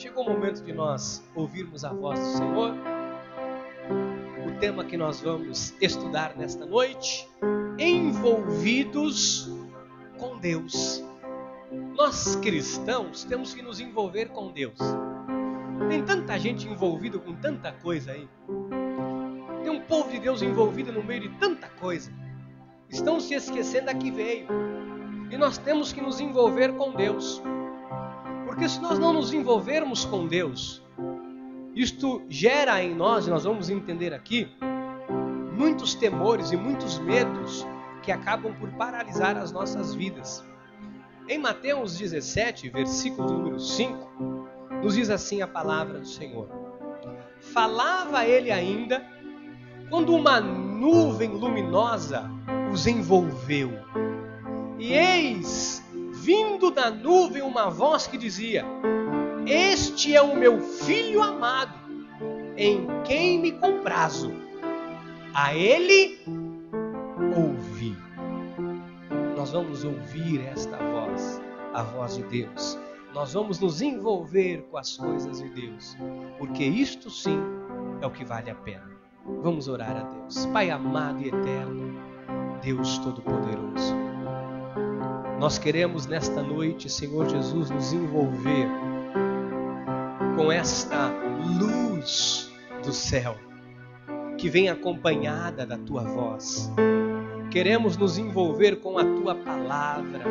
Chegou o momento de nós ouvirmos a voz do Senhor. O tema que nós vamos estudar nesta noite: envolvidos com Deus. Nós cristãos temos que nos envolver com Deus. Tem tanta gente envolvida com tanta coisa aí. Tem um povo de Deus envolvido no meio de tanta coisa. Estão se esquecendo a que veio. E nós temos que nos envolver com Deus. Porque se nós não nos envolvermos com Deus, isto gera em nós, e nós vamos entender aqui, muitos temores e muitos medos que acabam por paralisar as nossas vidas. Em Mateus 17, versículo número 5, nos diz assim a palavra do Senhor: falava ele ainda, quando uma nuvem luminosa os envolveu. E eis, vindo da nuvem, uma voz que dizia: este é o meu filho amado, em quem me comprazo. A ele ouvi. Nós vamos ouvir esta voz, a voz de Deus. Nós vamos nos envolver com as coisas de Deus, porque isto sim é o que vale a pena. Vamos orar a Deus. Pai amado e eterno, Deus Todo-Poderoso, nós queremos nesta noite, Senhor Jesus, nos envolver com esta luz do céu, que vem acompanhada da Tua voz. Queremos nos envolver com a Tua palavra.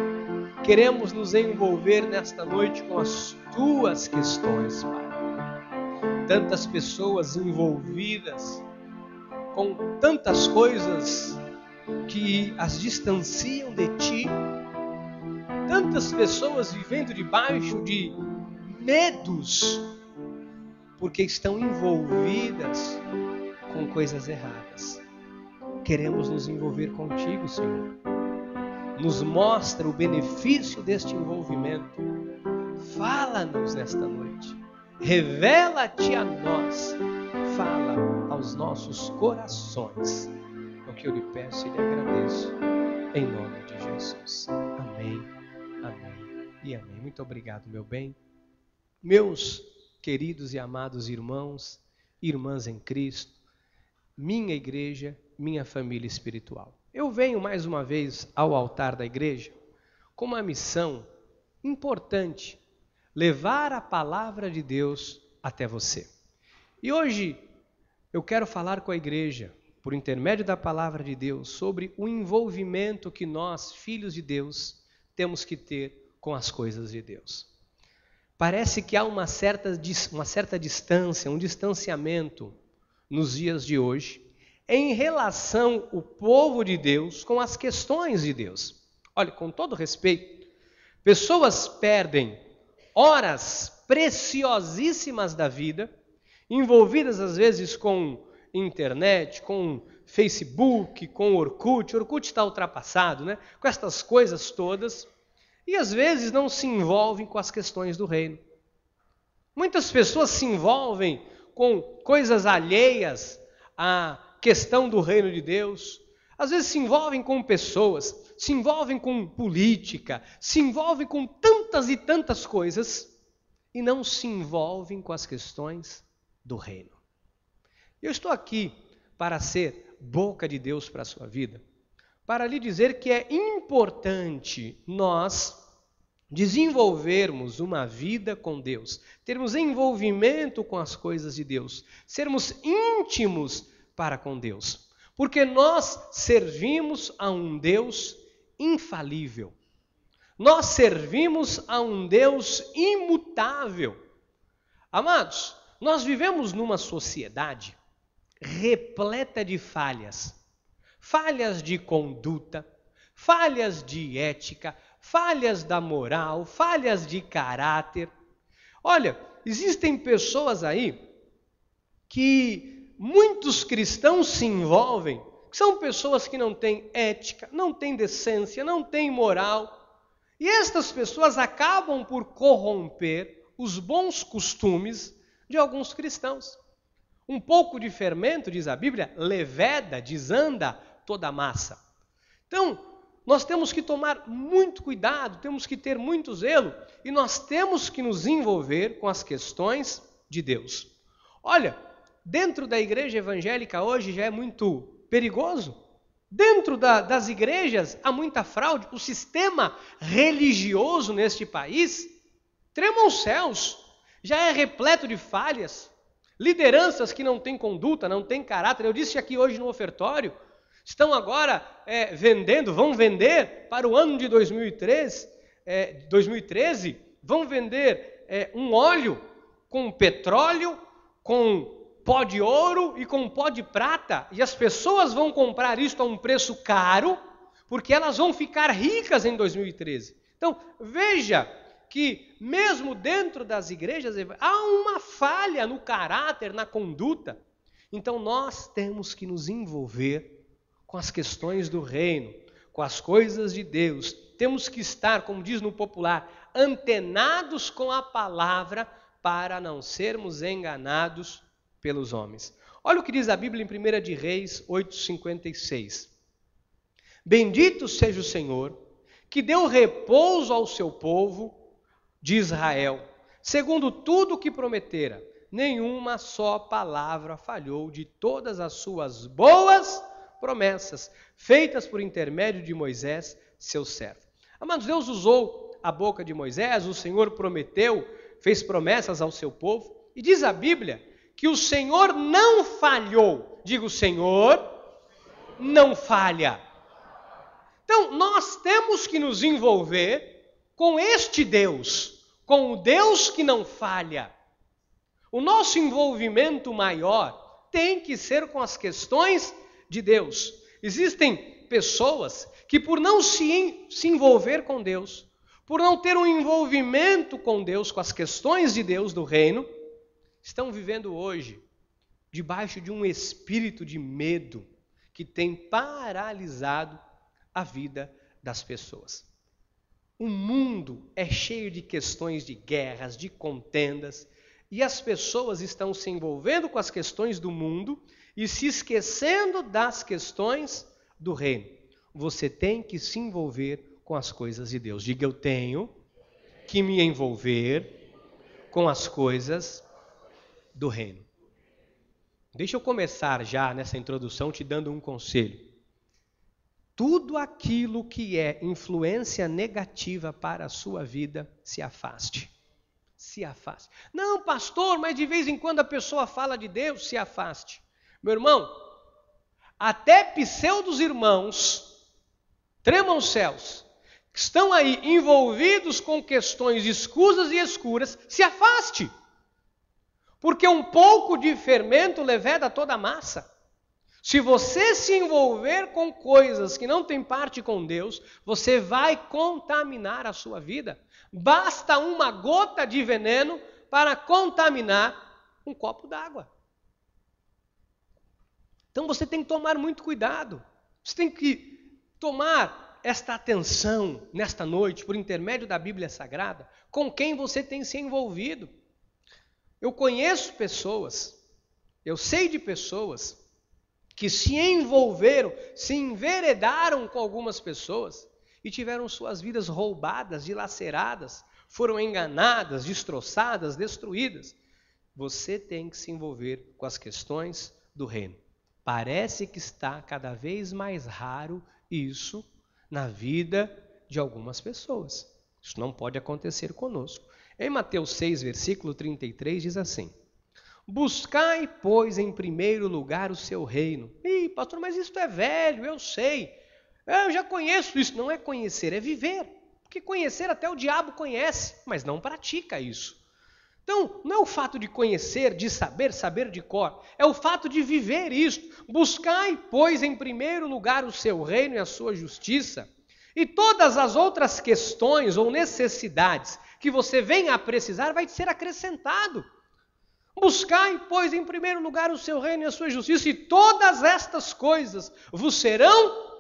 Queremos nos envolver nesta noite com as Tuas questões, Pai. Tantas pessoas envolvidas com tantas coisas que as distanciam de Ti. Tantas pessoas vivendo debaixo de medos, porque estão envolvidas com coisas erradas. Queremos nos envolver contigo, Senhor. Nos mostra o benefício deste envolvimento. Fala-nos nesta noite. Revela-te a nós. Fala aos nossos corações. É o que eu lhe peço e lhe agradeço. Em nome de Jesus. Amém, amém e amém. Muito obrigado, meu bem. Meus queridos e amados irmãos, irmãs em Cristo, minha igreja, minha família espiritual. Eu venho mais uma vez ao altar da igreja com uma missão importante: levar a palavra de Deus até você. E hoje eu quero falar com a igreja, por intermédio da palavra de Deus, sobre o envolvimento que nós, filhos de Deus, temos que ter com as coisas de Deus. Parece que há uma certa distância, um distanciamento nos dias de hoje em relação ao povo de Deus com as questões de Deus. Olha, com todo respeito, pessoas perdem horas preciosíssimas da vida, envolvidas às vezes com internet, com Facebook, com Orkut. Orkut está ultrapassado, né? Com estas coisas todas. E às vezes não se envolvem com as questões do reino. Muitas pessoas se envolvem com coisas alheias à questão do reino de Deus. Às vezes se envolvem com pessoas, se envolvem com política, se envolvem com tantas e tantas coisas e não se envolvem com as questões do reino. Eu estou aqui para ser boca de Deus para a sua vida, para lhe dizer que é importante nós desenvolvermos uma vida com Deus, termos envolvimento com as coisas de Deus, sermos íntimos para com Deus, porque nós servimos a um Deus infalível, nós servimos a um Deus imutável. Amados, nós vivemos numa sociedade repleta de falhas, falhas de conduta, falhas de ética, falhas da moral, falhas de caráter. Olha, existem pessoas aí que muitos cristãos se envolvem, que são pessoas que não têm ética, não têm decência, não têm moral, e estas pessoas acabam por corromper os bons costumes de alguns cristãos. Um pouco de fermento, diz a Bíblia, leveda, desanda toda a massa. Então, nós temos que tomar muito cuidado, temos que ter muito zelo e nós temos que nos envolver com as questões de Deus. Olha, dentro da igreja evangélica hoje já é muito perigoso. Dentro das igrejas há muita fraude. O sistema religioso neste país trema os céus. Já é repleto de falhas. Lideranças que não têm conduta, não têm caráter. Eu disse aqui hoje no ofertório, estão agora vão vender para o ano de 2013, vão vender um óleo com petróleo, com pó de ouro e com pó de prata, e as pessoas vão comprar isto a um preço caro, porque elas vão ficar ricas em 2013. Então, veja que mesmo dentro das igrejas há uma falha no caráter, na conduta. Então, nós temos que nos envolver com as questões do reino, com as coisas de Deus. Temos que estar, como diz no popular, antenados com a palavra para não sermos enganados pelos homens. Olha o que diz a Bíblia em 1 de Reis 8,56. Bendito seja o Senhor, que deu repouso ao seu povo de Israel, segundo tudo o que prometera. Nenhuma só palavra falhou de todas as suas boas promessas, feitas por intermédio de Moisés, seu servo. Amados, Deus usou a boca de Moisés, o Senhor prometeu, fez promessas ao seu povo, e diz a Bíblia que o Senhor não falhou. Diga, o Senhor não falha. Então, nós temos que nos envolver com este Deus, com o Deus que não falha. O nosso envolvimento maior tem que ser com as questões de Deus. Existem pessoas que, por não se envolver com Deus, por não ter um envolvimento com Deus, com as questões de Deus do reino, estão vivendo hoje debaixo de um espírito de medo que tem paralisado a vida das pessoas. O mundo é cheio de questões de guerras, de contendas, e as pessoas estão se envolvendo com as questões do mundo e se esquecendo das questões do reino. Você tem que se envolver com as coisas de Deus. Diga, eu tenho que me envolver com as coisas do reino. Deixa eu começar já nessa introdução te dando um conselho. Tudo aquilo que é influência negativa para a sua vida, se afaste. Se afaste. Não, pastor, mas de vez em quando a pessoa fala de Deus, se afaste. Meu irmão, até pseudos irmãos, tremam os céus, que estão aí envolvidos com questões escusas e escuras, se afaste. Porque um pouco de fermento leveda toda a massa. Se você se envolver com coisas que não têm parte com Deus, você vai contaminar a sua vida. Basta uma gota de veneno para contaminar um copo d'água. Então você tem que tomar muito cuidado. Você tem que tomar esta atenção nesta noite, por intermédio da Bíblia Sagrada, com quem você tem se envolvido. Eu conheço pessoas, eu sei de pessoas que se envolveram, se enveredaram com algumas pessoas e tiveram suas vidas roubadas, dilaceradas, foram enganadas, destroçadas, destruídas. Você tem que se envolver com as questões do reino. Parece que está cada vez mais raro isso na vida de algumas pessoas. Isso não pode acontecer conosco. Em Mateus 6, versículo 33, diz assim: buscai, pois, em primeiro lugar o seu reino. Ih, pastor, mas isso é velho, eu sei. Eu já conheço isso. Não é conhecer, é viver. Porque conhecer até o diabo conhece, mas não pratica isso. Então, não é o fato de conhecer, de saber, saber de cor. É o fato de viver isto. Buscai, pois, em primeiro lugar o seu reino e a sua justiça. E todas as outras questões ou necessidades que você venha a precisar vai ser acrescentado. Buscai, pois, em primeiro lugar o seu reino e a sua justiça, e todas estas coisas vos serão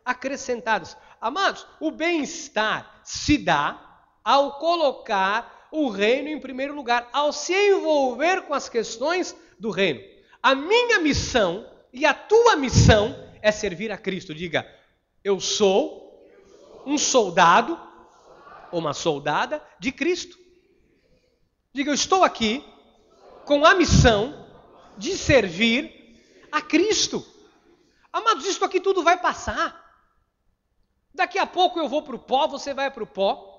acrescentadas. Amados, o bem-estar se dá ao colocar o reino em primeiro lugar, ao se envolver com as questões do reino. A minha missão e a tua missão é servir a Cristo. Diga, eu sou um soldado ou uma soldada de Cristo. Diga, eu estou aqui com a missão de servir a Cristo. Amados, isso aqui tudo vai passar. Daqui a pouco eu vou para o pó, você vai para o pó.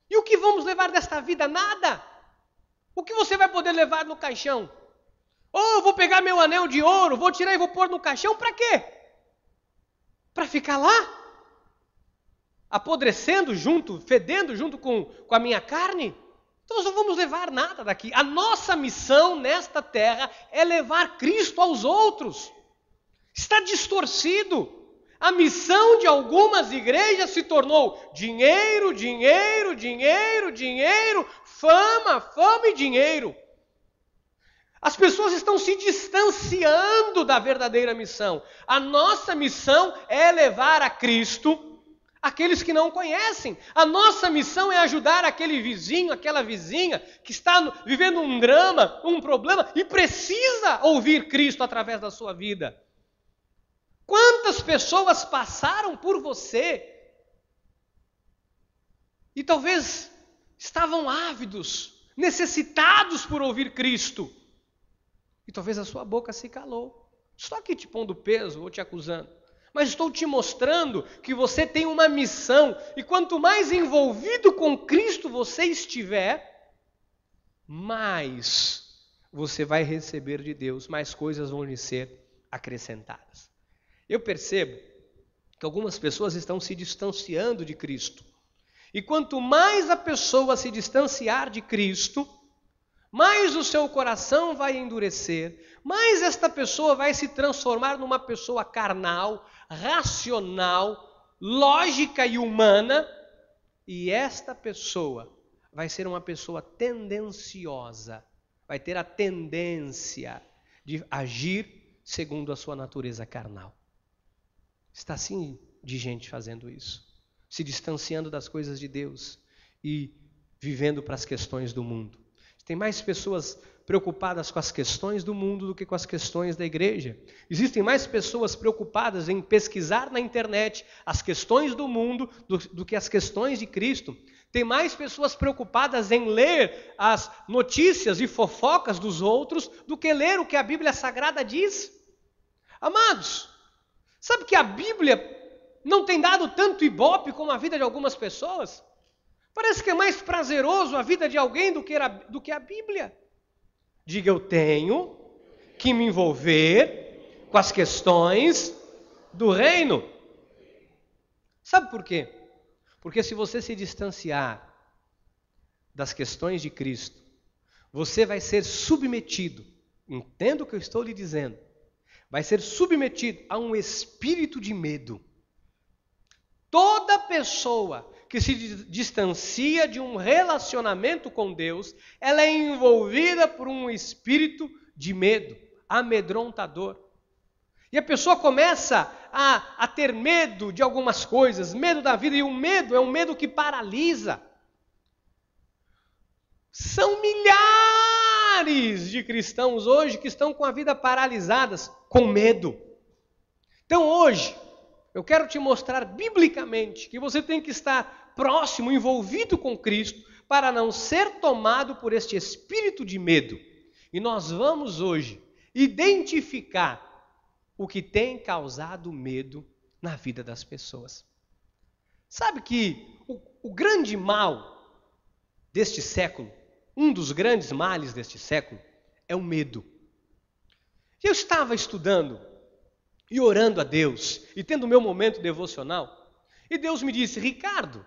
E o que vamos levar desta vida? Nada. O que você vai poder levar no caixão? Ou eu vou pegar meu anel de ouro, vou tirar e vou pôr no caixão, para quê? Para ficar lá? Apodrecendo junto, fedendo junto com a minha carne? Então nós não vamos levar nada daqui. A nossa missão nesta terra é levar Cristo aos outros. Está distorcido. A missão de algumas igrejas se tornou dinheiro, dinheiro, dinheiro, dinheiro, fama, fama e dinheiro. As pessoas estão se distanciando da verdadeira missão. A nossa missão é levar a Cristo aqueles que não conhecem. A nossa missão é ajudar aquele vizinho, aquela vizinha que está vivendo um drama, um problema e precisa ouvir Cristo através da sua vida. Quantas pessoas passaram por você e talvez estavam ávidos, necessitados por ouvir Cristo. E talvez a sua boca se calou. Estou aqui te pondo peso ou te acusando. Mas estou te mostrando que você tem uma missão. E quanto mais envolvido com Cristo você estiver, mais você vai receber de Deus, mais coisas vão lhe ser acrescentadas. Eu percebo que algumas pessoas estão se distanciando de Cristo. E quanto mais a pessoa se distanciar de Cristo, mais o seu coração vai endurecer, mais esta pessoa vai se transformar numa pessoa carnal, racional, lógica e humana, e esta pessoa vai ser uma pessoa tendenciosa, vai ter a tendência de agir segundo a sua natureza carnal. Está assim de gente fazendo isso, se distanciando das coisas de Deus e vivendo para as questões do mundo. Tem mais pessoas preocupadas com as questões do mundo do que com as questões da igreja. Existem mais pessoas preocupadas em pesquisar na internet as questões do mundo do que as questões de Cristo. Tem mais pessoas preocupadas em ler as notícias e fofocas dos outros do que ler o que a Bíblia Sagrada diz. Amados, sabe que a Bíblia não tem dado tanto ibope como a vida de algumas pessoas? Parece que é mais prazeroso a vida de alguém do que a Bíblia. Diga, eu tenho que me envolver com as questões do reino. Sabe por quê? Porque se você se distanciar das questões de Cristo, você vai ser submetido, entenda o que eu estou lhe dizendo, vai ser submetido a um espírito de medo. Toda pessoa que se distancia de um relacionamento com Deus, ela é envolvida por um espírito de medo, amedrontador. E a pessoa começa a ter medo de algumas coisas, medo da vida, e o medo é um medo que paralisa. São milhares de cristãos hoje que estão com a vida paralisadas, com medo. Então hoje, eu quero te mostrar biblicamente que você tem que estar próximo, envolvido com Cristo, para não ser tomado por este espírito de medo. E nós vamos hoje identificar o que tem causado medo na vida das pessoas. Sabe que o grande mal deste século, um dos grandes males deste século, é o medo. Eu estava estudando e orando a Deus, e tendo o meu momento devocional, e Deus me disse, Ricardo,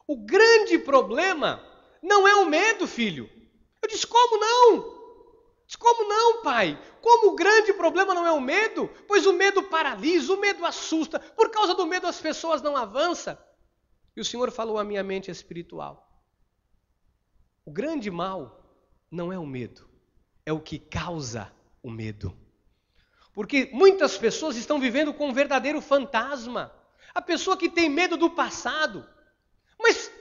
o grande problema não é o medo, filho. Eu disse, como não? Disse, como não, pai? Como o grande problema não é o medo? Pois o medo paralisa, o medo assusta, por causa do medo as pessoas não avançam. E o Senhor falou à minha mente espiritual, o grande mal não é o medo, é o que causa o medo. Porque muitas pessoas estão vivendo com um verdadeiro fantasma. A pessoa que tem medo do passado. Mas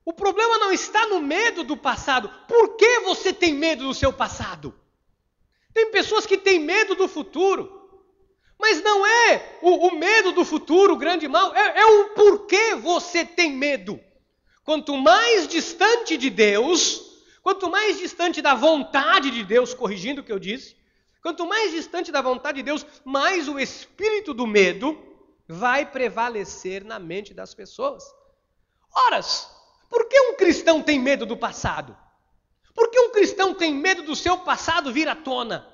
o problema não está no medo do passado. Por que você tem medo do seu passado? Tem pessoas que têm medo do futuro. Mas não é o medo do futuro, o grande mal, é o porquê você tem medo. Quanto mais distante de Deus, quanto mais distante da vontade de Deus, corrigindo o que eu disse, quanto mais distante da vontade de Deus, mais o espírito do medo vai prevalecer na mente das pessoas. Ora, por que um cristão tem medo do passado? Por que um cristão tem medo do seu passado vir à tona?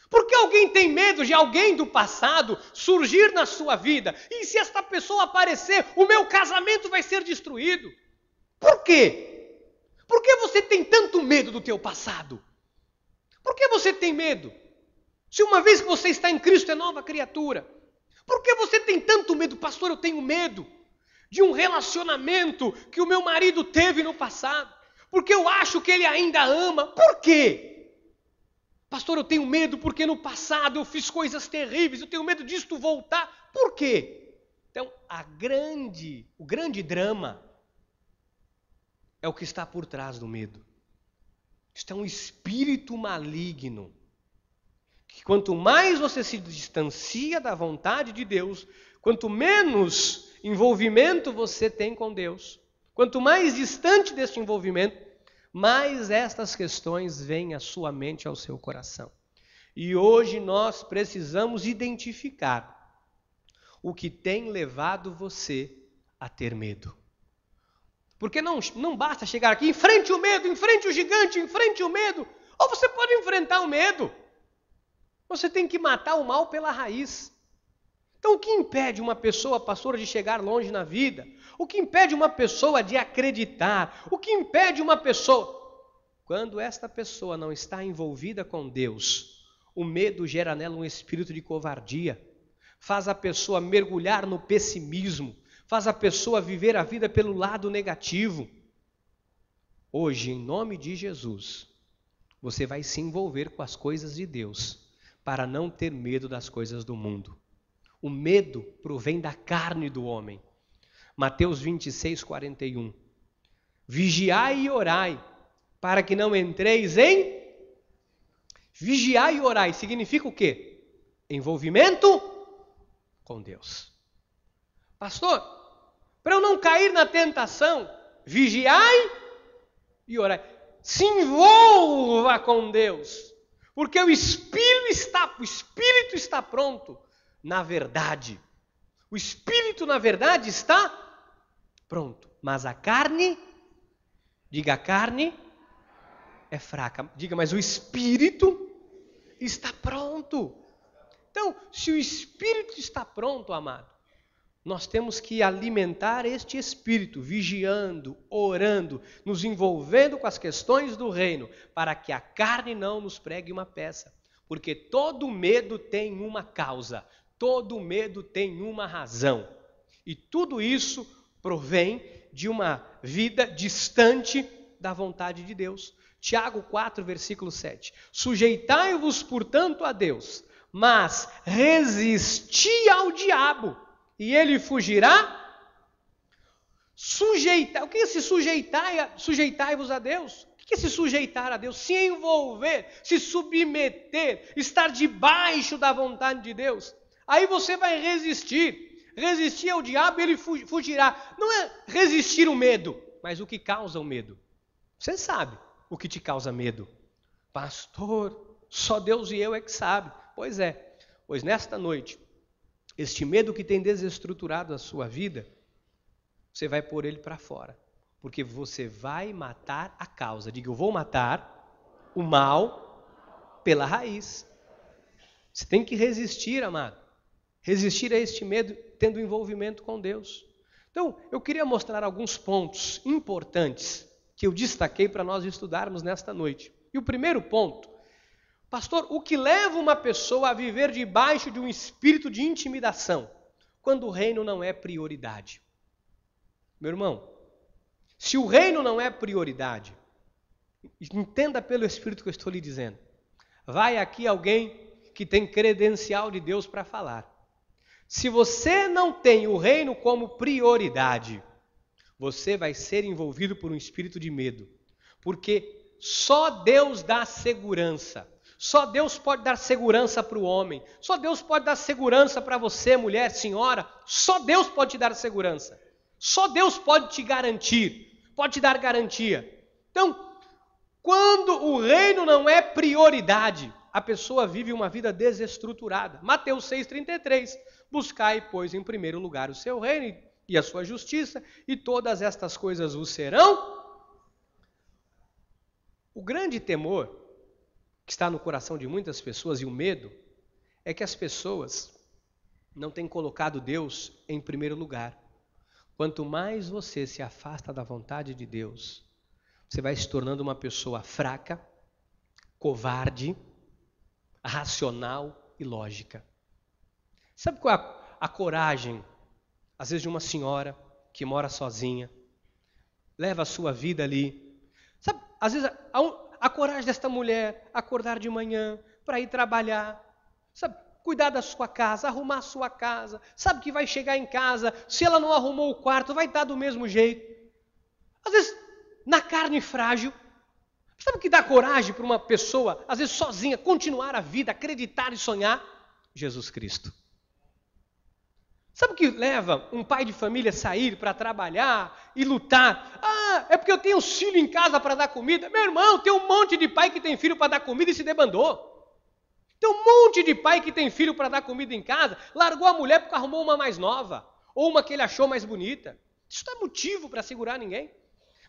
Por que alguém tem medo de alguém do passado surgir na sua vida? E se esta pessoa aparecer, o meu casamento vai ser destruído? Por quê? Por que você tem tanto medo do teu passado? Por que você tem medo? Se uma vez que você está em Cristo é nova criatura. Por que você tem tanto medo? Pastor, eu tenho medo de um relacionamento que o meu marido teve no passado. Porque eu acho que ele ainda ama. Por quê? Pastor, eu tenho medo porque no passado eu fiz coisas terríveis, eu tenho medo disto voltar. Por quê? Então, o grande drama é o que está por trás do medo. Isto é um espírito maligno, que quanto mais você se distancia da vontade de Deus, quanto menos envolvimento você tem com Deus, quanto mais distante deste envolvimento, mais estas questões vêm à sua mente, ao seu coração. E hoje nós precisamos identificar o que tem levado você a ter medo. Porque não basta chegar aqui, enfrente o medo, enfrente o gigante, enfrente o medo. Ou você pode enfrentar o medo. Você tem que matar o mal pela raiz. Então o que impede uma pessoa, pastor, de chegar longe na vida? O que impede uma pessoa de acreditar? O que impede uma pessoa? Quando esta pessoa não está envolvida com Deus, o medo gera nela um espírito de covardia, faz a pessoa mergulhar no pessimismo, faz a pessoa viver a vida pelo lado negativo. Hoje, em nome de Jesus, você vai se envolver com as coisas de Deus, para não ter medo das coisas do mundo. O medo provém da carne do homem. Mateus 26, 41. Vigiai e orai, para que não entreis em... Vigiai e orai significa o quê? Envolvimento com Deus. Pastor, para eu não cair na tentação, vigiai e orai. Se envolva com Deus, porque o espírito está pronto na verdade. O espírito, na verdade, está pronto. Mas a carne, diga, a carne é fraca. Diga, mas o espírito está pronto. Então, se o espírito está pronto, amado, nós temos que alimentar este espírito, vigiando, orando, nos envolvendo com as questões do reino, para que a carne não nos pregue uma peça. Porque todo medo tem uma causa, todo medo tem uma razão. E tudo isso provém de uma vida distante da vontade de Deus. Tiago 4, versículo 7. Sujeitai-vos, portanto, a Deus, mas resisti ao diabo, e ele fugirá. O que é se sujeitai-vos a Deus? O que é se sujeitar a Deus? Se envolver, se submeter, estar debaixo da vontade de Deus. Aí você vai resistir ao diabo e ele fugirá. Não é resistir o medo, mas o que causa o medo. Você sabe o que te causa medo. Pastor, só Deus e eu é que sabe. Pois é, pois nesta noite, este medo que tem desestruturado a sua vida, você vai pôr ele para fora. Porque você vai matar a causa. Diga, eu vou matar o mal pela raiz. Você tem que resistir, amado. Resistir a este medo tendo envolvimento com Deus. Então, eu queria mostrar alguns pontos importantes que eu destaquei para nós estudarmos nesta noite. E o primeiro ponto, pastor, o que leva uma pessoa a viver debaixo de um espírito de intimidação, quando o reino não é prioridade? Meu irmão, se o reino não é prioridade, entenda pelo Espírito que eu estou lhe dizendo. Vai aqui alguém que tem credencial de Deus para falar. Se você não tem o reino como prioridade, você vai ser envolvido por um espírito de medo. Porque só Deus dá segurança. Só Deus pode dar segurança para o homem. Só Deus pode dar segurança para você, mulher, senhora. Só Deus pode te dar segurança. Só Deus pode te garantir, pode te dar garantia. Então, quando o reino não é prioridade, a pessoa vive uma vida desestruturada. Mateus 6,33. Buscai, pois, em primeiro lugar o seu reino e a sua justiça, e todas estas coisas vos serão. O grande temor que está no coração de muitas pessoas e o medo é que as pessoas não têm colocado Deus em primeiro lugar. Quanto mais você se afasta da vontade de Deus, você vai se tornando uma pessoa fraca, covarde, racional e lógica. Sabe qual é a coragem, às vezes, de uma senhora que mora sozinha, leva a sua vida ali? Sabe, às vezes, a coragem desta mulher acordar de manhã para ir trabalhar, sabe, cuidar da sua casa, arrumar a sua casa, sabe que vai chegar em casa, se ela não arrumou o quarto, vai estar do mesmo jeito. Às vezes, na carne frágil. Sabe o que dá coragem para uma pessoa, às vezes sozinha, continuar a vida, acreditar e sonhar? Jesus Cristo. Sabe o que leva um pai de família a sair para trabalhar e lutar? Ah, é porque eu tenho filho em casa para dar comida. Meu irmão, tem um monte de pai que tem filho para dar comida e se debandou. Tem um monte de pai que tem filho para dar comida em casa, largou a mulher porque arrumou uma mais nova, ou uma que ele achou mais bonita. Isso não é motivo para segurar ninguém.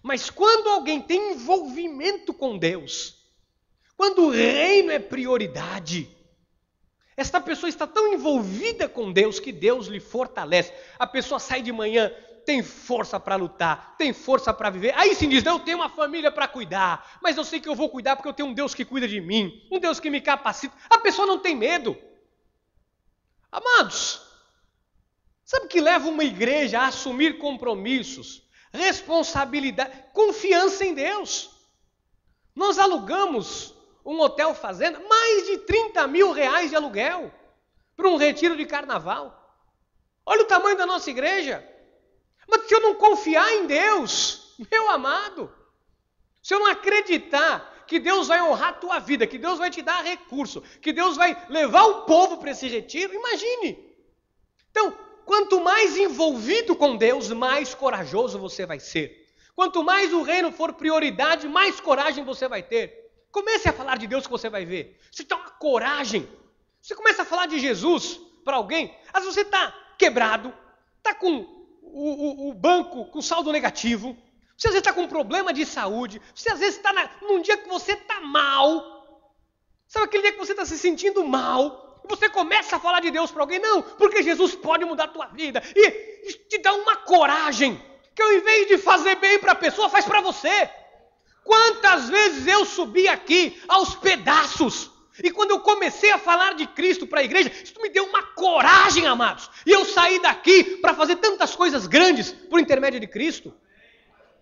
Mas quando alguém tem envolvimento com Deus, quando o reino é prioridade, esta pessoa está tão envolvida com Deus que Deus lhe fortalece. A pessoa sai de manhã, tem força para lutar, tem força para viver. Aí sim diz, eu tenho uma família para cuidar, mas eu sei que eu vou cuidar porque eu tenho um Deus que cuida de mim, um Deus que me capacita. A pessoa não tem medo. Amados, sabe o que leva uma igreja a assumir compromissos, responsabilidade, confiança em Deus? Nós alugamos um hotel fazenda, mais de 30 mil reais de aluguel, para um retiro de carnaval. Olha o tamanho da nossa igreja. Mas se eu não confiar em Deus, meu amado, se eu não acreditar que Deus vai honrar a tua vida, que Deus vai te dar recurso, que Deus vai levar o povo para esse retiro, imagine. Então, quanto mais envolvido com Deus, mais corajoso você vai ser. Quanto mais o reino for prioridade, mais coragem você vai ter. Comece a falar de Deus que você vai ver. Você tem uma coragem. Você começa a falar de Jesus para alguém. Às vezes você está quebrado, está com o banco com saldo negativo. Você às vezes está com um problema de saúde. Você às vezes está num dia que você está mal. Sabe aquele dia que você está se sentindo mal? E você começa a falar de Deus para alguém. Não, porque Jesus pode mudar a tua vida. E te dá uma coragem que ao invés de fazer bem para a pessoa, faz para você. Quantas vezes eu subi aqui aos pedaços, e quando eu comecei a falar de Cristo para a igreja, isso me deu uma coragem, amados, e eu saí daqui para fazer tantas coisas grandes por intermédio de Cristo.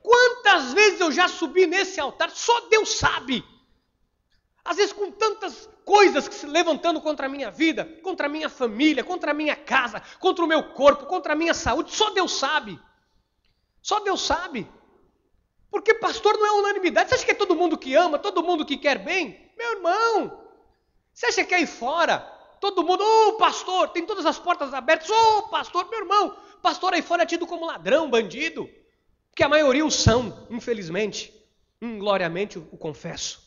Quantas vezes eu já subi nesse altar, só Deus sabe, às vezes com tantas coisas que se levantando contra a minha vida, contra a minha família, contra a minha casa, contra o meu corpo, contra a minha saúde, só Deus sabe, só Deus sabe. Porque pastor não é unanimidade. Você acha que é todo mundo que ama, todo mundo que quer bem? Meu irmão, você acha que aí fora, todo mundo, pastor, tem todas as portas abertas, pastor, meu irmão, pastor aí fora é tido como ladrão, bandido, porque a maioria o são, infelizmente, ingloriamente o confesso.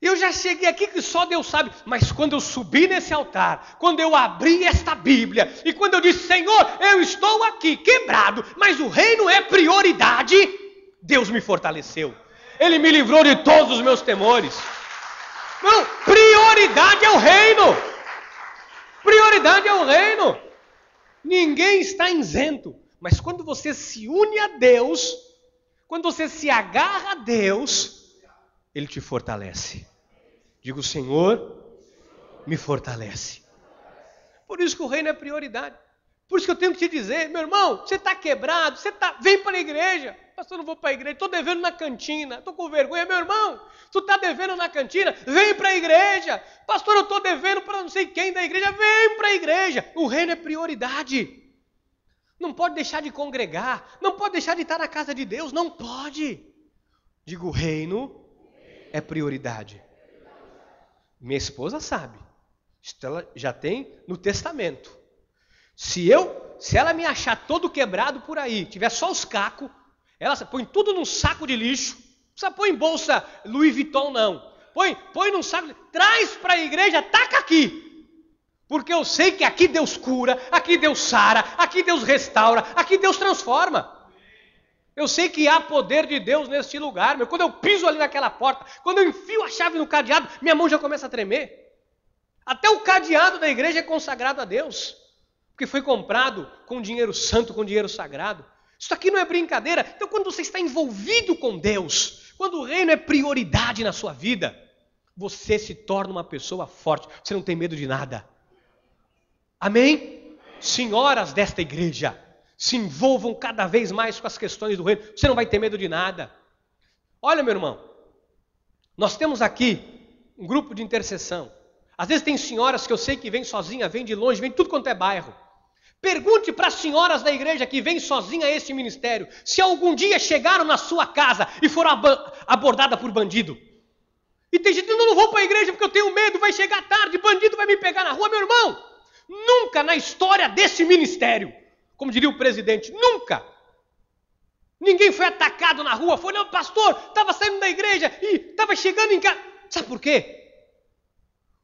Eu já cheguei aqui que só Deus sabe, mas quando eu subi nesse altar, quando eu abri esta Bíblia, e quando eu disse, Senhor, eu estou aqui quebrado, mas o reino é prioridade, Deus me fortaleceu. Ele me livrou de todos os meus temores. Não, prioridade é o reino. Prioridade é o reino. Ninguém está isento. Mas quando você se une a Deus, quando você se agarra a Deus, Ele te fortalece. Digo, Senhor, me fortalece. Por isso que o reino é prioridade. Por isso que eu tenho que te dizer, meu irmão, você está quebrado, vem para a igreja. Pastor, eu não vou para a igreja, estou devendo na cantina, estou com vergonha. Meu irmão, tu está devendo na cantina, vem para a igreja. Pastor, eu estou devendo para não sei quem da igreja, vem para a igreja. O reino é prioridade. Não pode deixar de congregar, não pode deixar de estar na casa de Deus, não pode. Digo, o reino é prioridade. Minha esposa sabe. Isso ela já tem no testamento. Se ela me achar todo quebrado por aí, tiver só os cacos, ela põe tudo num saco de lixo. Não precisa pôr em bolsa Louis Vuitton, não. Põe num saco, traz para a igreja, taca aqui. Porque eu sei que aqui Deus cura, aqui Deus sara, aqui Deus restaura, aqui Deus transforma. Eu sei que há poder de Deus neste lugar, meu. Quando eu piso ali naquela porta, quando eu enfio a chave no cadeado, minha mão já começa a tremer. Até o cadeado da igreja é consagrado a Deus, porque foi comprado com dinheiro santo, com dinheiro sagrado. Isso aqui não é brincadeira. Então, quando você está envolvido com Deus, quando o reino é prioridade na sua vida, você se torna uma pessoa forte. Você não tem medo de nada. Amém? Senhoras desta igreja, se envolvam cada vez mais com as questões do reino. Você não vai ter medo de nada. Olha, meu irmão, nós temos aqui um grupo de intercessão. Às vezes tem senhoras que eu sei que vêm sozinha, vêm de longe, vêm de tudo quanto é bairro. Pergunte para as senhoras da igreja que vêm sozinha a este ministério, se algum dia chegaram na sua casa e foram abordadas por bandido. E tem gente que não vou para a igreja porque eu tenho medo, vai chegar tarde, bandido vai me pegar na rua. Meu irmão, nunca na história desse ministério, como diria o presidente, nunca. Ninguém foi atacado na rua, foi, não, pastor, estava saindo da igreja e estava chegando em casa. Sabe por quê?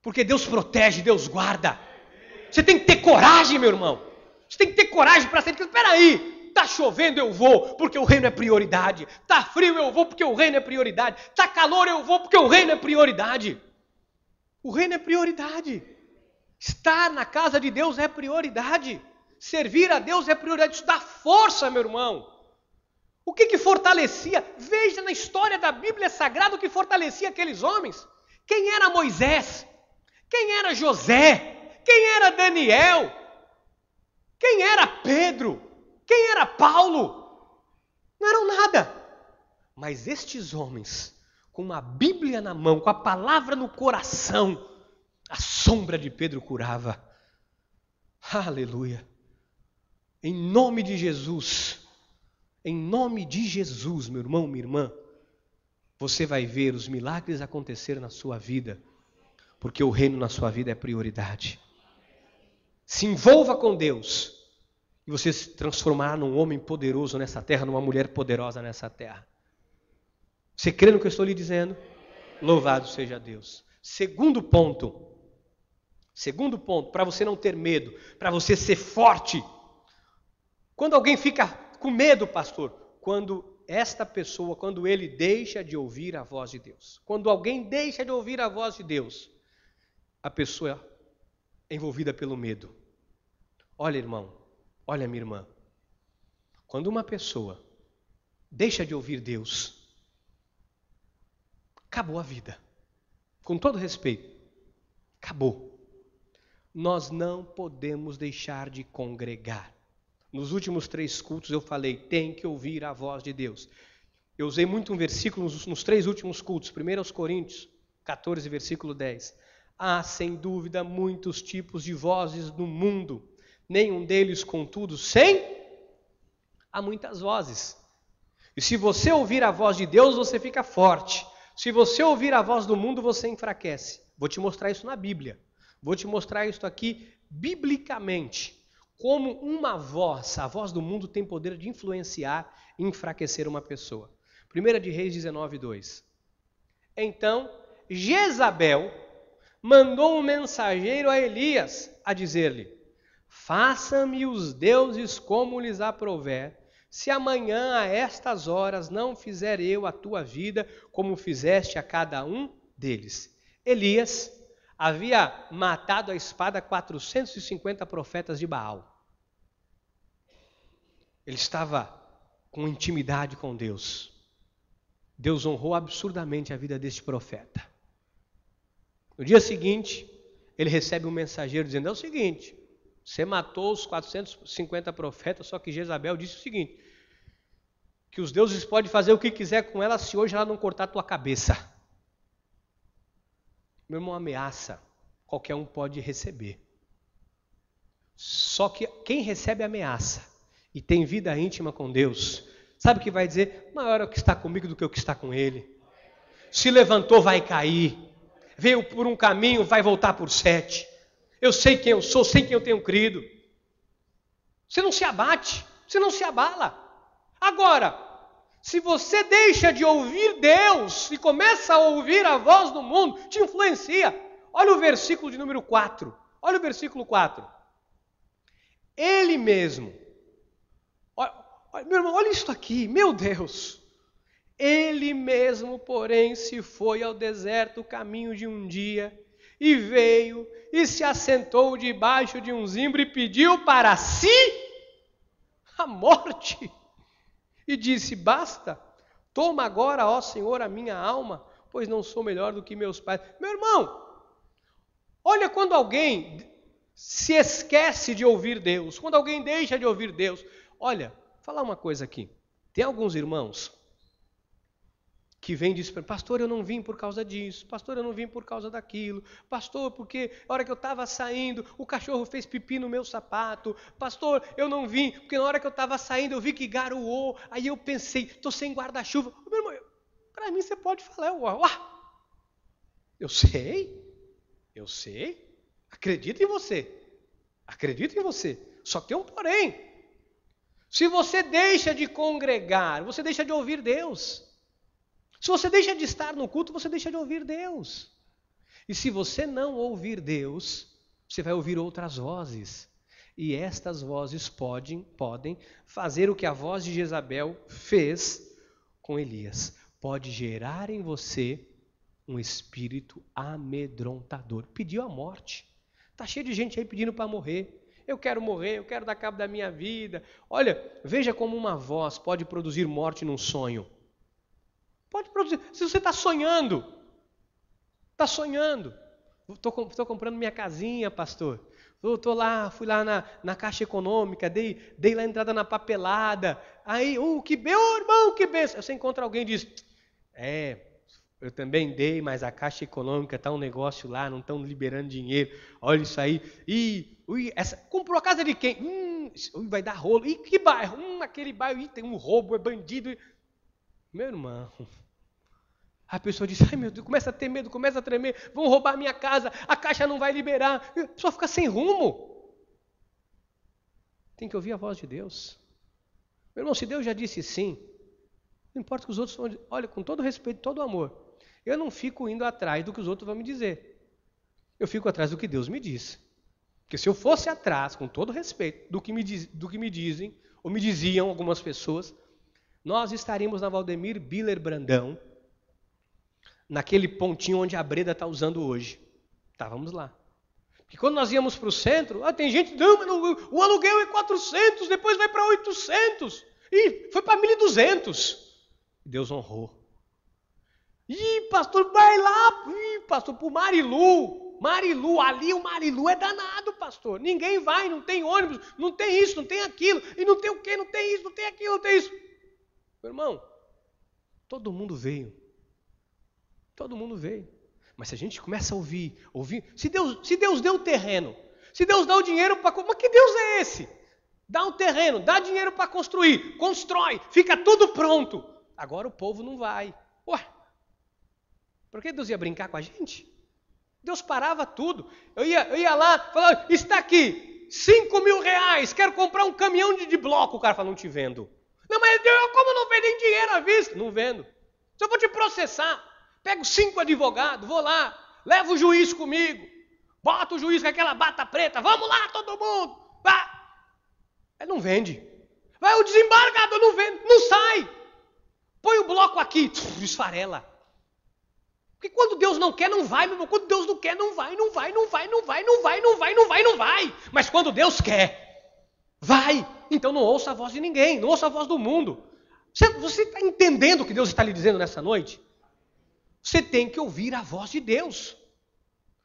Porque Deus protege, Deus guarda. Você tem que ter coragem, meu irmão. Você tem que ter coragem para sair. Espera aí, está chovendo, eu vou, porque o reino é prioridade. Está frio, eu vou, porque o reino é prioridade. Está calor, eu vou, porque o reino é prioridade. O reino é prioridade. Estar na casa de Deus é prioridade. Servir a Deus é prioridade. Isso dá força, meu irmão. O que fortalecia? Veja na história da Bíblia Sagrada o que fortalecia aqueles homens. Quem era Moisés? Quem era José? Quem era Daniel? Quem era Pedro? Quem era Paulo? Não eram nada. Mas estes homens, com a Bíblia na mão, com a palavra no coração, a sombra de Pedro curava. Aleluia. Em nome de Jesus, meu irmão, minha irmã, você vai ver os milagres acontecer na sua vida, porque o reino na sua vida é prioridade. Se envolva com Deus e você se transformará num homem poderoso nessa terra, numa mulher poderosa nessa terra. Você crê no que eu estou lhe dizendo? Louvado seja Deus. Segundo ponto, para você não ter medo, para você ser forte. Quando alguém fica com medo, pastor, quando esta pessoa, quando ele deixa de ouvir a voz de Deus. Quando alguém deixa de ouvir a voz de Deus, a pessoa é envolvida pelo medo. Olha, irmão, olha, minha irmã. Quando uma pessoa deixa de ouvir Deus, acabou a vida. Com todo respeito, acabou. Nós não podemos deixar de congregar. Nos últimos 3 cultos eu falei, tem que ouvir a voz de Deus. Eu usei muito um versículo nos 3 últimos cultos. 1 aos Coríntios 14, versículo 10. Há, sem dúvida, muitos tipos de vozes no mundo. Nenhum deles, contudo, há muitas vozes. E se você ouvir a voz de Deus, você fica forte. Se você ouvir a voz do mundo, você enfraquece. Vou te mostrar isso na Bíblia. Vou te mostrar isso aqui biblicamente. Como uma voz, a voz do mundo tem poder de influenciar e enfraquecer uma pessoa. 1 de Reis 19, 2. Então, Jezabel mandou um mensageiro a Elias a dizer-lhe: faça-me os deuses como lhes aprouver, se amanhã a estas horas não fizer eu a tua vida como fizeste a cada um deles. Elias havia matado à espada 450 profetas de Baal. Ele estava com intimidade com Deus. Deus honrou absurdamente a vida deste profeta. No dia seguinte, ele recebe um mensageiro dizendo, é o seguinte, você matou os 450 profetas, só que Jezabel disse o seguinte, que os deuses podem fazer o que quiser com ela se hoje ela não cortar a tua cabeça. Meu irmão, ameaça, qualquer um pode receber. Só que quem recebe ameaça e tem vida íntima com Deus, sabe o que vai dizer? Maior é o que está comigo do que o que está com ele. Se levantou, vai cair. veio por um caminho, vai voltar por 7. Eu sei quem eu sou, sei quem eu tenho crido. Você não se abate, você não se abala. Agora, se você deixa de ouvir Deus e começa a ouvir a voz do mundo, te influencia. Olha o versículo de número 4. Olha o versículo 4. Ele mesmo. Meu irmão, olha isso aqui, meu Deus. Ele mesmo, porém, se foi ao deserto o caminho de um dia, e veio, e se assentou debaixo de um zimbro, e pediu para si a morte. E disse, basta, toma agora, ó Senhor, a minha alma, pois não sou melhor do que meus pais. Meu irmão, olha quando alguém se esquece de ouvir Deus, quando alguém deixa de ouvir Deus. Olha, vou falar uma coisa aqui. Tem alguns irmãos que vem e diz, pastor, eu não vim por causa disso, pastor, eu não vim por causa daquilo, pastor, porque na hora que eu estava saindo, o cachorro fez pipi no meu sapato, pastor, eu não vim, porque na hora que eu estava saindo, eu vi que garoou, aí eu pensei, estou sem guarda-chuva. Meu irmão, para mim você pode falar, eu sei, acredito em você, só tem um porém. Se você deixa de congregar, você deixa de ouvir Deus. Se você deixa de estar no culto, você deixa de ouvir Deus. E se você não ouvir Deus, você vai ouvir outras vozes. E estas vozes podem fazer o que a voz de Jezabel fez com Elias. Pode gerar em você um espírito amedrontador. Pediu a morte. Está cheio de gente aí pedindo para morrer. Eu quero morrer, eu quero dar cabo da minha vida. Olha, veja como uma voz pode produzir morte num sonho. Pode produzir. Se você está sonhando. Estou comprando minha casinha, pastor. Fui lá na Caixa Econômica, dei lá a entrada na papelada. Aí, irmão, que benção. Você encontra alguém e diz, eu também dei, mas a Caixa Econômica está um negócio lá, não estão liberando dinheiro. Olha isso aí. Comprou a casa de quem? Vai dar rolo. E que bairro? Aquele bairro, tem um roubo, é bandido. Meu irmão, a pessoa diz, ai meu Deus, começa a ter medo, começa a tremer, vão roubar minha casa, a Caixa não vai liberar. A pessoa fica sem rumo. Tem que ouvir a voz de Deus. Meu irmão, se Deus já disse sim, não importa que os outros vão. Olha, com todo respeito, todo amor, eu não fico indo atrás do que os outros vão me dizer. Eu fico atrás do que Deus me diz. Porque se eu fosse atrás, com todo respeito, do que me dizem, ou me diziam algumas pessoas, nós estaríamos na Valdemir Biller Brandão, naquele pontinho onde a Breda está usando hoje. Estávamos lá. Porque quando nós íamos para o centro, tem gente, não, mas o aluguel é 400, depois vai para 800. E foi para 1.200. Deus honrou. Pastor, vai lá, pastor, para o Marilu. Ali o Marilu é danado, pastor. Ninguém vai, não tem ônibus, não tem isso, não tem aquilo, e não tem o quê, não tem isso, não tem aquilo, não tem isso. Meu irmão, todo mundo veio. Todo mundo veio. Mas se a gente começa a ouvir, se Deus deu o terreno, se Deus dá o dinheiro para... Mas que Deus é esse? Dá o terreno, dá dinheiro para construir, constrói, fica tudo pronto. Agora o povo não vai. Por que Deus ia brincar com a gente? Deus parava tudo. Eu ia lá, falava, está aqui, 5.000 reais, quero comprar um caminhão de bloco. O cara fala, não te vendo. Não, mas Deus, como não vende dinheiro à vista? Não vendo. Se eu vou te processar, pego 5 advogados, vou lá, levo o juiz comigo, boto o juiz com aquela bata preta, vamos lá todo mundo. Ele não vende. Vai o desembargador, não vende, não sai. Põe o bloco aqui, esfarela. Porque quando Deus não quer, não vai, meu irmão. Quando Deus não quer, não vai. Mas quando Deus quer, vai. Então não ouça a voz de ninguém, não ouça a voz do mundo. Você está entendendo o que Deus está lhe dizendo nessa noite? Você tem que ouvir a voz de Deus.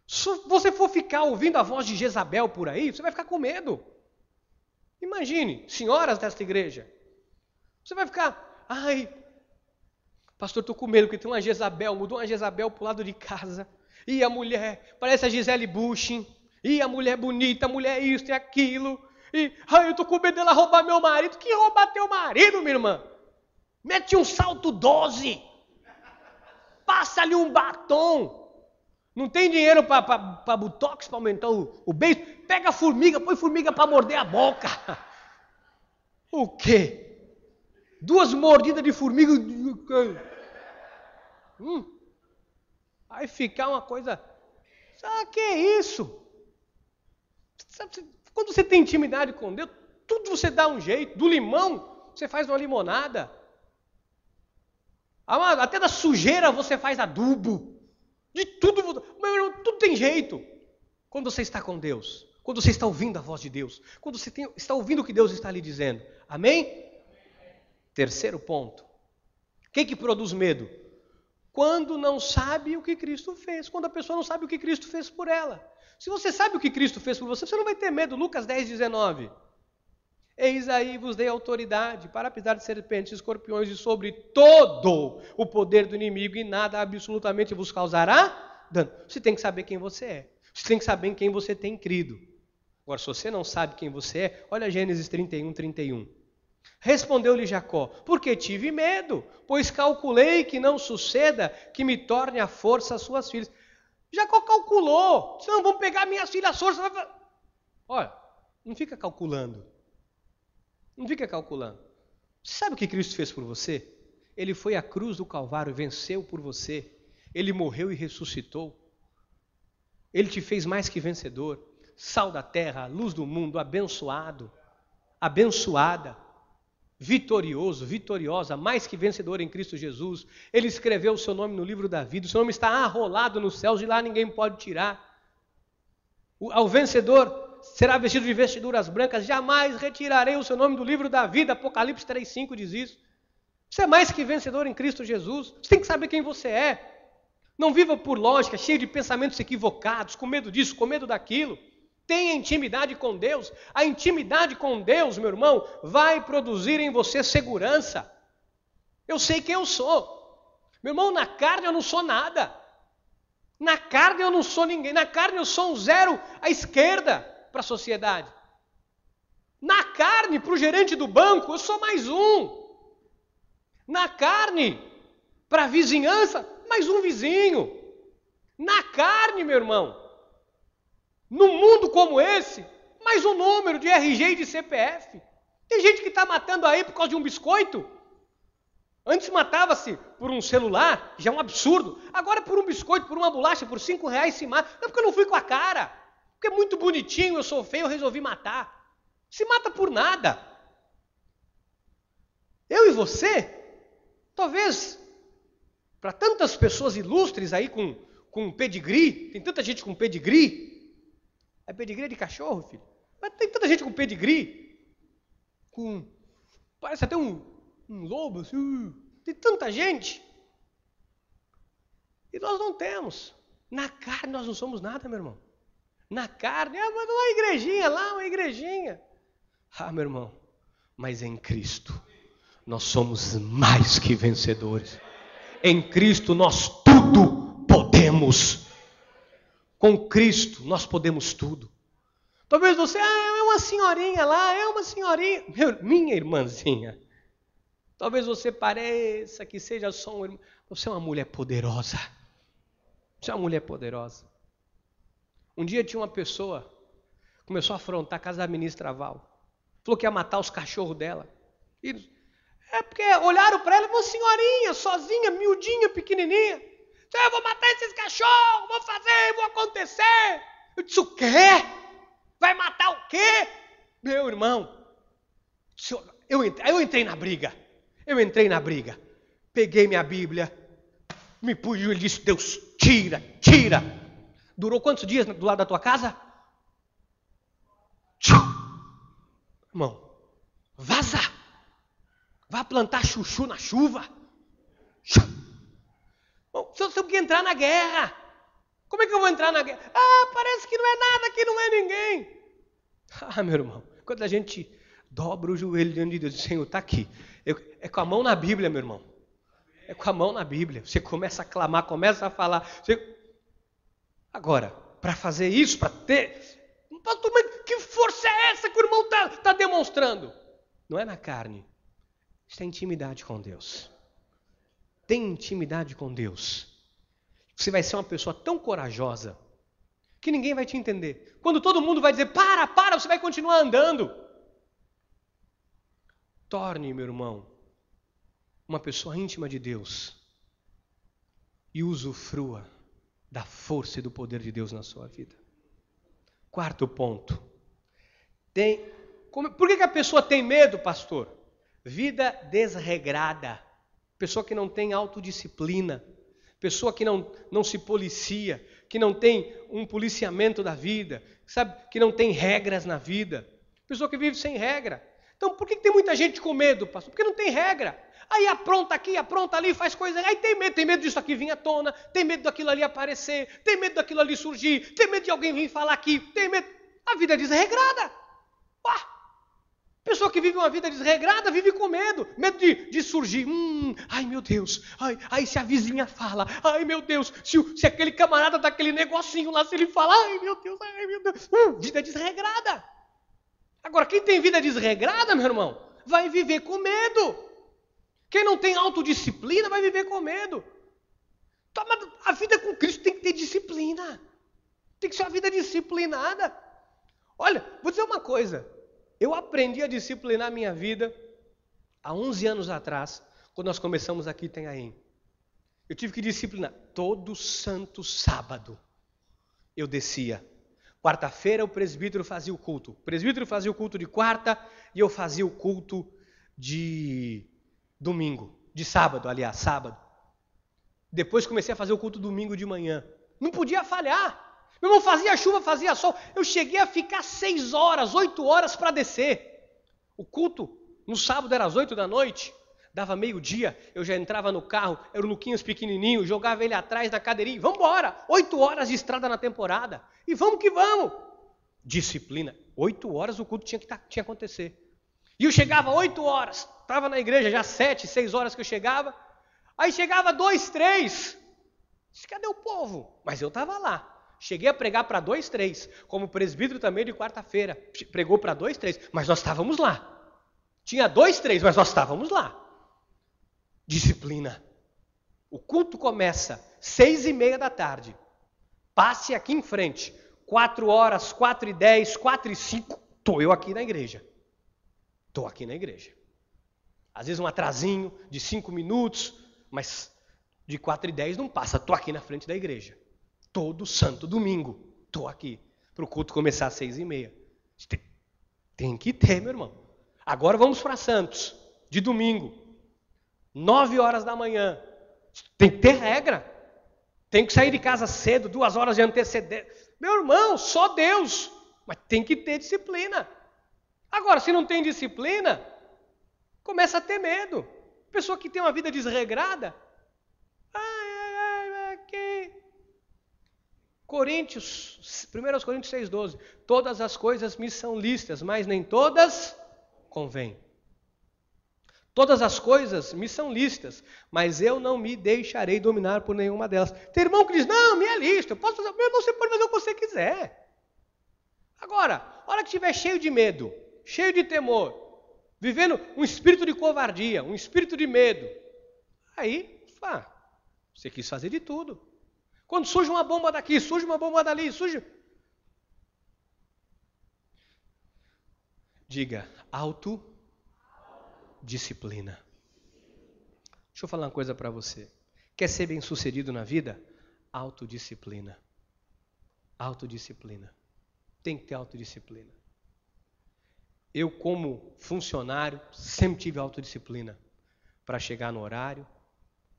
Se você for ficar ouvindo a voz de Jezabel por aí, você vai ficar com medo. Imagine, senhoras desta igreja. Você vai ficar, pastor, estou com medo, porque tem uma Jezabel, mudou uma Jezabel para o lado de casa. E a mulher, parece a Gisele Bündchen. E a mulher bonita, a mulher isso e aquilo. E, eu estou com medo dela roubar meu marido. Que roubar teu marido, minha irmã? Mete um salto 12. Passa-lhe um batom. Não tem dinheiro para botox, para aumentar o beijo? Pega a formiga, põe formiga para morder a boca. O quê? 2 mordidas de formiga. Vai ficar uma coisa... Sabe que é isso? Quando você tem intimidade com Deus, tudo você dá um jeito. Do limão, você faz uma limonada. Até da sujeira você faz adubo. De tudo, meu irmão, tudo tem jeito. Quando você está com Deus, quando você está ouvindo a voz de Deus, quando você está ouvindo o que Deus está lhe dizendo. Amém? Terceiro ponto. O que produz medo? Quando não sabe o que Cristo fez. Quando a pessoa não sabe o que Cristo fez por ela. Se você sabe o que Cristo fez por você, você não vai ter medo. Lucas 10:19. Eis aí vos dei autoridade para pisar de serpentes e escorpiões e sobre todo o poder do inimigo e nada absolutamente vos causará dano. Você tem que saber quem você é. Você tem que saber em quem você tem crido. Agora, se você não sabe quem você é, olha Gênesis 31:31. Respondeu-lhe Jacó, porque tive medo, pois calculei que não suceda que me torne a força as suas filhas. Jacó calculou, senão vão pegar minhas filhas à força. Olha, não fica calculando. Não fica calculando. Você sabe o que Cristo fez por você? Ele foi à cruz do Calvário, venceu por você. Ele morreu e ressuscitou. Ele te fez mais que vencedor. Sal da terra, luz do mundo, abençoado, abençoada, vitorioso, vitoriosa, mais que vencedor em Cristo Jesus. Ele escreveu o seu nome no livro da vida. O seu nome está arrolado nos céus, de lá ninguém pode tirar. Ao vencedor será vestido de vestiduras brancas, jamais retirarei o seu nome do livro da vida. Apocalipse 3:5 diz isso. Você é mais que vencedor em Cristo Jesus. Você tem que saber quem você é. Não viva por lógica, cheio de pensamentos equivocados, com medo disso, com medo daquilo. Tenha intimidade com Deus. A intimidade com Deus, meu irmão, vai produzir em você segurança. Eu sei quem eu sou. Meu irmão, na carne eu não sou nada. Na carne eu não sou ninguém. Na carne eu sou um zero à esquerda para a sociedade. Na carne, para o gerente do banco, eu sou mais um. Na carne, para a vizinhança, mais um vizinho. Na carne, meu irmão, num mundo como esse, mais um número de RG e de CPF. Tem gente que está matando aí por causa de um biscoito. Antes matava-se por um celular, já é um absurdo. Agora por um biscoito, por uma bolacha, por R$5 se mata. Não, porque eu não fui com a cara. Porque é muito bonitinho, eu sou feio, eu resolvi matar. Se mata por nada. Eu e você, talvez, para tantas pessoas ilustres aí com pedigree, tem tanta gente com pedigree. É pedigree de cachorro, filho? Mas tem tanta gente com pedigree. Parece até um lobo, assim. Tem tanta gente. E nós não temos. Na carne nós não somos nada, meu irmão. Na carne, mas uma igrejinha lá, uma igrejinha. Meu irmão, mas em Cristo nós somos mais que vencedores. Em Cristo nós tudo podemos. Com Cristo nós podemos tudo. Talvez você, é uma senhorinha lá, é uma senhorinha. Minha irmãzinha. Talvez você pareça que seja só um irmão. Você é uma mulher poderosa. Você é uma mulher poderosa. Um dia tinha uma pessoa, começou a afrontar a casa da ministra Val. Falou que ia matar os cachorros dela. É porque olharam para ela, uma senhorinha, sozinha, miudinha, pequenininha. Eu vou matar esses cachorros, vou fazer, vou acontecer. Eu disse, o quê? Vai matar o quê? Meu irmão, eu entrei na briga. Peguei minha Bíblia, me pus e disse, Deus, tira. Durou quantos dias do lado da tua casa? Irmão, vaza. Vá plantar chuchu na chuva. Bom, se eu tenho que entrar na guerra. Como é que eu vou entrar na guerra? Parece que não é nada, que não é ninguém. Meu irmão, quando a gente dobra o joelho diante de Deus, Senhor, está aqui. É com a mão na Bíblia, meu irmão. É com a mão na Bíblia. Você começa a clamar, começa a falar. Agora, para fazer isso, para ter... Que força é essa que o irmão está demonstrando? Não é na carne. Isso é intimidade com Deus. Tem intimidade com Deus. Você vai ser uma pessoa tão corajosa que ninguém vai te entender. Quando todo mundo vai dizer, para, você vai continuar andando. Torne, meu irmão, uma pessoa íntima de Deus e usufrua da força e do poder de Deus na sua vida. Quarto ponto. Por que a pessoa tem medo, pastor? Vida desregrada. Pessoa que não tem autodisciplina. Pessoa que não se policia. Que não tem um policiamento da vida. Sabe? Que não tem regras na vida. Pessoa que vive sem regra. Então por que tem muita gente com medo, pastor? Porque não tem regra. Aí apronta aqui, apronta ali, faz coisa. Aí tem medo disso aqui vir à tona. Tem medo daquilo ali aparecer. Tem medo daquilo ali surgir. Tem medo de alguém vir falar aqui. Tem medo. A vida é desregrada. Pessoa que vive uma vida desregrada vive com medo. Medo de surgir. Ai meu Deus. Ai, se a vizinha fala. Ai meu Deus. Se aquele camarada dá aquele negocinho lá, se ele fala. Ai meu Deus. Vida desregrada. Agora, quem tem vida desregrada, meu irmão, vai viver com medo. Quem não tem autodisciplina vai viver com medo. A vida com Cristo tem que ter disciplina. Tem que ser uma vida disciplinada. Olha, vou dizer uma coisa. Eu aprendi a disciplinar a minha vida há 11 anos atrás, quando nós começamos aqui em Itanhaém. Eu tive que disciplinar. Todo santo sábado eu descia. Quarta-feira o presbítero fazia o culto. O presbítero fazia o culto de quarta e eu fazia o culto de domingo. De sábado, aliás, sábado. Depois comecei a fazer o culto domingo de manhã. Não podia falhar. Meu irmão, fazia chuva, fazia sol. Eu cheguei a ficar 6 horas, 8 horas para descer. O culto no sábado era às 8 da noite. Dava meio-dia, eu já entrava no carro. Era o Luquinhas pequenininho, jogava ele atrás da cadeirinha. Vamos embora, 8 horas de estrada na temporada. E vamos que vamos. Disciplina. 8 horas o culto tinha que acontecer. E eu chegava 8 horas. Estava na igreja já 7, 6 horas que eu chegava. Aí chegava 2, 3. Cadê o povo? Mas eu estava lá. Cheguei a pregar para 2, 3, como presbítero também de quarta-feira. Pregou para 2, 3, mas nós estávamos lá. Tinha 2, 3, mas nós estávamos lá. Disciplina. O culto começa 6:30 da tarde. Passe aqui em frente. 4 horas, 4:10, 4:05. Estou eu aqui na igreja. Estou aqui na igreja. Às vezes um atrasinho de 5 minutos, mas de 4:10 não passa. Estou aqui na frente da igreja. Todo santo domingo, estou aqui, para o culto começar às 6:30. Tem que ter, meu irmão. Agora vamos para Santos, de domingo, 9 horas da manhã. Tem que ter regra. Tem que sair de casa cedo, 2 horas de antecedência. Meu irmão, só Deus. Mas tem que ter disciplina. Agora, se não tem disciplina, começa a ter medo. Pessoa que tem uma vida desregrada. 1 Coríntios 6:12. Todas as coisas me são lícitas, mas nem todas convêm. Todas as coisas me são lícitas, mas eu não me deixarei dominar por nenhuma delas. Tem irmão que diz, não, me é lícito, eu posso fazer. Meu irmão, você pode fazer o que você quiser. Agora, a hora que estiver cheio de medo, cheio de temor, vivendo um espírito de covardia, um espírito de medo, aí, você quis fazer de tudo. Quando surge uma bomba daqui, surge uma bomba dali, surge... Diga, autodisciplina. Deixa eu falar uma coisa para você. Quer ser bem-sucedido na vida? Autodisciplina. Autodisciplina. Tem que ter autodisciplina. Eu, como funcionário, sempre tive autodisciplina. Para chegar no horário,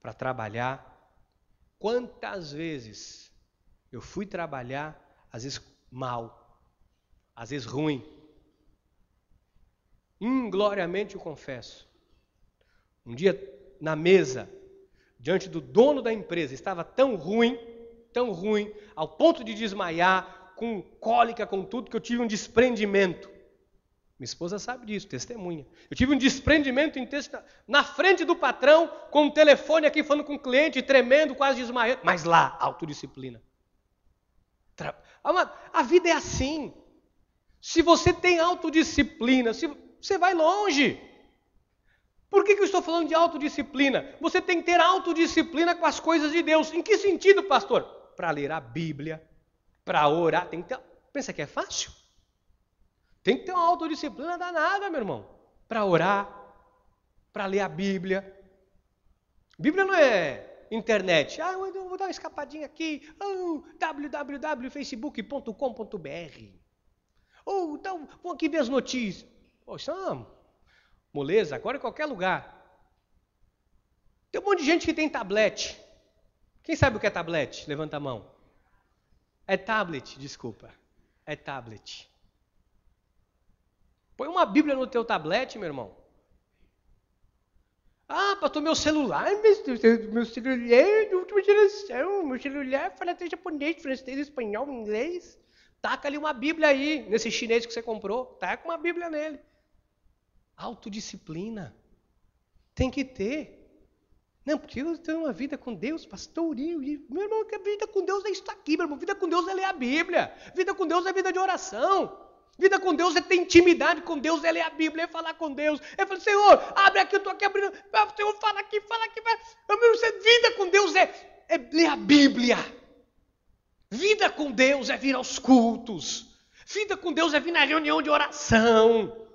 para trabalhar. Quantas vezes eu fui trabalhar, às vezes mal, às vezes ruim. Ingloriamente eu confesso. Um dia, na mesa, diante do dono da empresa, estava tão ruim, ao ponto de desmaiar, com cólica, com tudo, que eu tive um desprendimento. Minha esposa sabe disso, testemunha. Eu tive um desprendimento na frente do patrão, com o telefone aqui falando com o cliente, tremendo, quase desmaiando. Mas lá, autodisciplina. A vida é assim. Se você tem autodisciplina, você vai longe. Por que eu estou falando de autodisciplina? Você tem que ter autodisciplina com as coisas de Deus. Em que sentido, pastor? Para ler a Bíblia, para orar. Tem que ter... Pensa que é fácil? Tem que ter uma autodisciplina danada, meu irmão. Para orar, para ler a Bíblia. Bíblia não é internet. Eu vou dar uma escapadinha aqui. www.facebook.com.br. Então, vou aqui ver as notícias. Poxa, moleza, agora em qualquer lugar. Tem um monte de gente que tem tablet. Quem sabe o que é tablet? Levanta a mão. É tablet, desculpa. É tablet. Põe uma Bíblia no teu tablet, meu irmão. Pastor, meu celular de última geração. Meu celular fala até japonês, francês, espanhol, inglês. Taca ali uma Bíblia aí, nesse chinês que você comprou. Taca uma Bíblia nele. Autodisciplina. Tem que ter. Não, porque eu tenho uma vida com Deus, pastor. Meu irmão, que a vida com Deus é isso aqui, meu irmão. Vida com Deus é ler a Bíblia. Vida com Deus é vida de oração. Vida com Deus é ter intimidade com Deus, é ler a Bíblia, é falar com Deus. É falar, Senhor, abre aqui, eu estou aqui abrindo. Senhor, fala aqui. Vida com Deus é ler a Bíblia. Vida com Deus é vir aos cultos. Vida com Deus é vir na reunião de oração.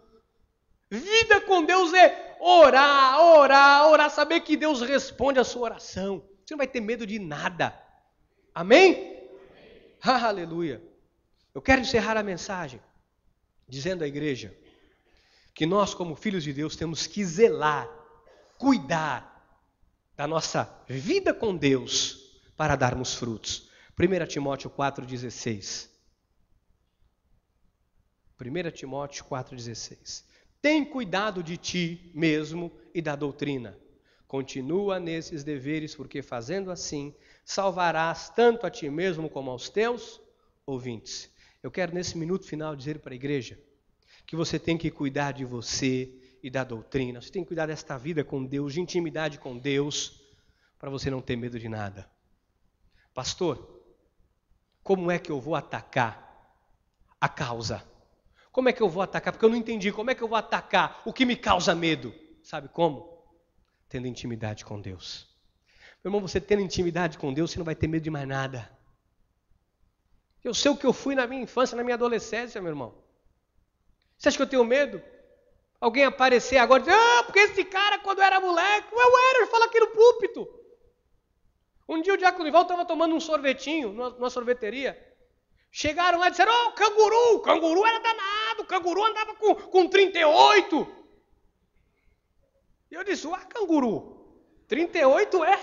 Vida com Deus é orar, saber que Deus responde a sua oração. Você não vai ter medo de nada. Amém? Aleluia. Eu quero encerrar a mensagem dizendo à igreja que nós, como filhos de Deus, temos que zelar, cuidar da nossa vida com Deus para darmos frutos. 1 Timóteo 4,16. 1 Timóteo 4,16. Tem cuidado de ti mesmo e da doutrina. Continua nesses deveres, porque fazendo assim, salvarás tanto a ti mesmo como aos teus ouvintes. Eu quero nesse minuto final dizer para a igreja que você tem que cuidar de você e da doutrina. Você tem que cuidar desta vida com Deus, de intimidade com Deus, para você não ter medo de nada. Pastor, como é que eu vou atacar a causa? Como é que eu vou atacar? Porque eu não entendi. Como é que eu vou atacar o que me causa medo? Sabe como? Tendo intimidade com Deus. Meu irmão, você tendo intimidade com Deus, você não vai ter medo de mais nada. Eu sei o que eu fui na minha infância, na minha adolescência, meu irmão. Você acha que eu tenho medo? Alguém aparecer agora e dizer, porque esse cara, quando era moleque, ele fala aqui no púlpito. Um dia o diácono Ival estava tomando um sorvetinho numa sorveteria. Chegaram lá e disseram, canguru! Canguru era danado, canguru andava com 38. E eu disse, canguru, 38 é?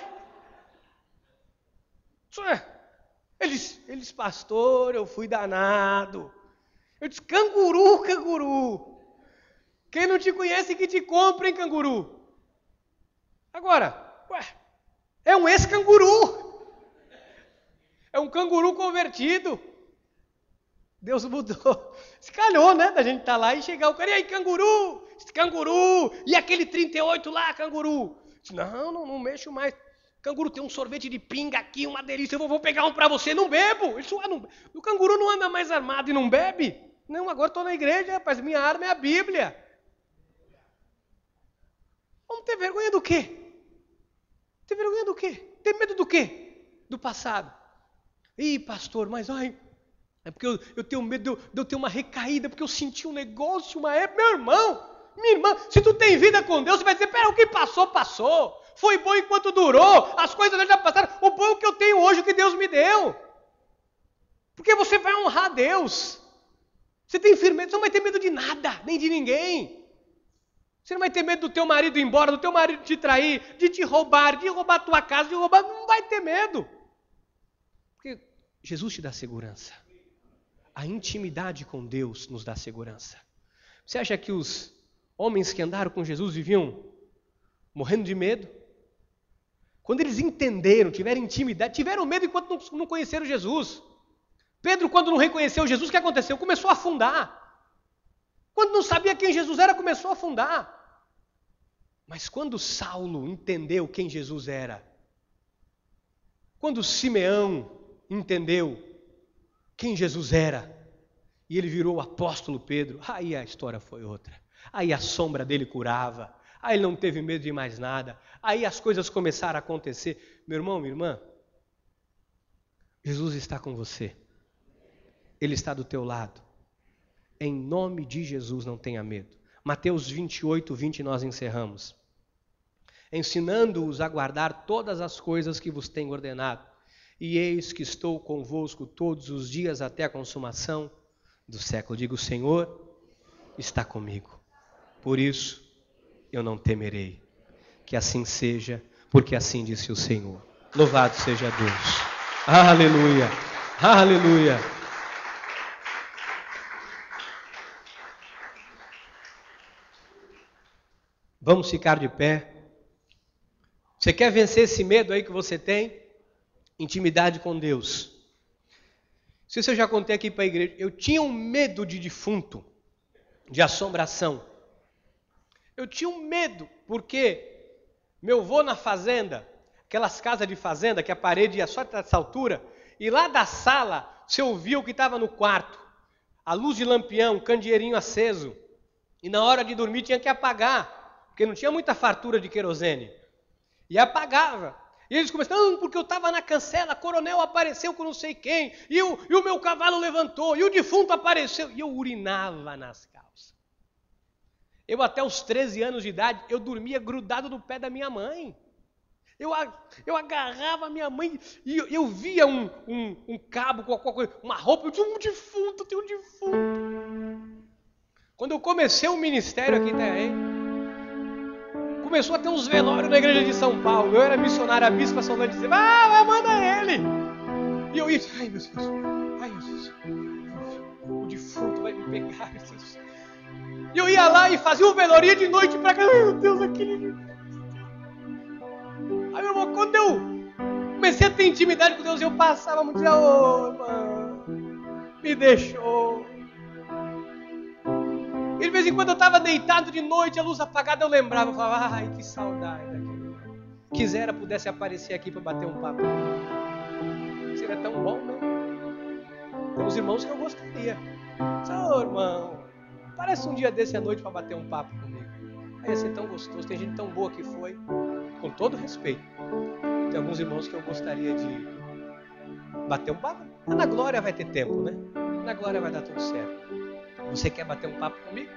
Isso é. Ele disse, pastor, eu fui danado. Eu disse, canguru. Quem não te conhece que te compra, hein, canguru? Agora, é um ex-canguru. É um canguru convertido. Deus mudou. Se calhou, né? Da gente estar lá e chegar o cara, e aí, canguru? Canguru! E aquele 38 lá, canguru? Disse, não mexo mais. Canguru, tem um sorvete de pinga aqui, uma delícia, eu vou pegar um para você, não bebo. O canguru não anda mais armado e não bebe? Não, agora estou na igreja, rapaz, minha arma é a Bíblia. Vamos ter vergonha do quê? Ter vergonha do quê? Ter medo do quê? Do passado. Ih, pastor, mas é porque eu tenho medo de eu ter uma recaída, porque eu senti um negócio, uma época. Meu irmão, minha irmã, se tu tem vida com Deus, você vai dizer, o que passou, passou. Foi bom enquanto durou, as coisas já passaram. O bom é que eu tenho hoje, o que Deus me deu. Porque você vai honrar Deus. Você tem firmeza, você não vai ter medo de nada, nem de ninguém. Você não vai ter medo do teu marido ir embora, do teu marido te trair, de te roubar, de roubar a tua casa, não vai ter medo. Porque Jesus te dá segurança. A intimidade com Deus nos dá segurança. Você acha que os homens que andaram com Jesus viviam morrendo de medo? Quando eles entenderam, tiveram intimidade, tiveram medo enquanto não conheceram Jesus. Pedro, quando não reconheceu Jesus, o que aconteceu? Começou a afundar. Quando não sabia quem Jesus era, começou a afundar. Mas quando Saulo entendeu quem Jesus era, quando Simeão entendeu quem Jesus era, e ele virou o apóstolo Pedro, aí a história foi outra. Aí a sombra dele curava, Aí ele não teve medo de mais nada. Aí as coisas começaram a acontecer. Meu irmão, minha irmã, Jesus está com você. Ele está do teu lado. Em nome de Jesus, não tenha medo. Mateus 28, 20, nós encerramos. Ensinando-os a guardar todas as coisas que vos tenho ordenado. E eis que estou convosco todos os dias até a consumação do século. Digo, o Senhor está comigo. Por isso, eu não temerei. Que assim seja, porque assim disse o Senhor. Louvado seja Deus. Aleluia. Aleluia. Vamos ficar de pé. Você quer vencer esse medo aí que você tem? Intimidade com Deus. Se eu já contei aqui para a igreja, eu tinha um medo de defunto, de assombração. Eu tinha um medo, porque meu avô na fazenda, aquelas casas de fazenda que a parede ia só até essa altura, e lá da sala você ouvia o que estava no quarto. A luz de lampião, candeeirinho aceso. E na hora de dormir tinha que apagar. Porque não tinha muita fartura de querosene. E apagava. E eles começaram, porque eu estava na cancela, coronel apareceu com não sei quem, e o meu cavalo levantou, e o defunto apareceu. E eu urinava nas calças. Eu até os 13 anos de idade, eu dormia grudado no pé da minha mãe. Eu agarrava a minha mãe e eu via um cabo com alguma coisa, uma roupa, eu tinha um defunto, Quando eu comecei o ministério aqui em Itanhaém, começou a ter uns velórios na igreja de São Paulo. Eu era missionário, a bispa Solange dizia, manda ele. E eu ia, ai meu Deus, o defunto vai me pegar, meu Deus. E eu ia lá e fazia o velório de noite pra cá, meu Deus, aquele... Aí meu irmão, quando eu comecei a ter intimidade com Deus, eu passava muito, dizia, mano, me deixou. E de vez em quando eu estava deitado de noite, a luz apagada, eu lembrava, eu falava, ai, que saudade daquele. Quisera pudesse aparecer aqui para bater um papo. Seria tão bom, né? Tem uns irmãos que eu gostaria. Irmão, parece um dia desse à noite para bater um papo comigo. Aí ia ser tão gostoso, tem gente tão boa que foi, com todo respeito. Tem alguns irmãos que eu gostaria de bater um papo. Mas na glória vai ter tempo, né? Na glória vai dar tudo certo. Você quer bater um papo comigo?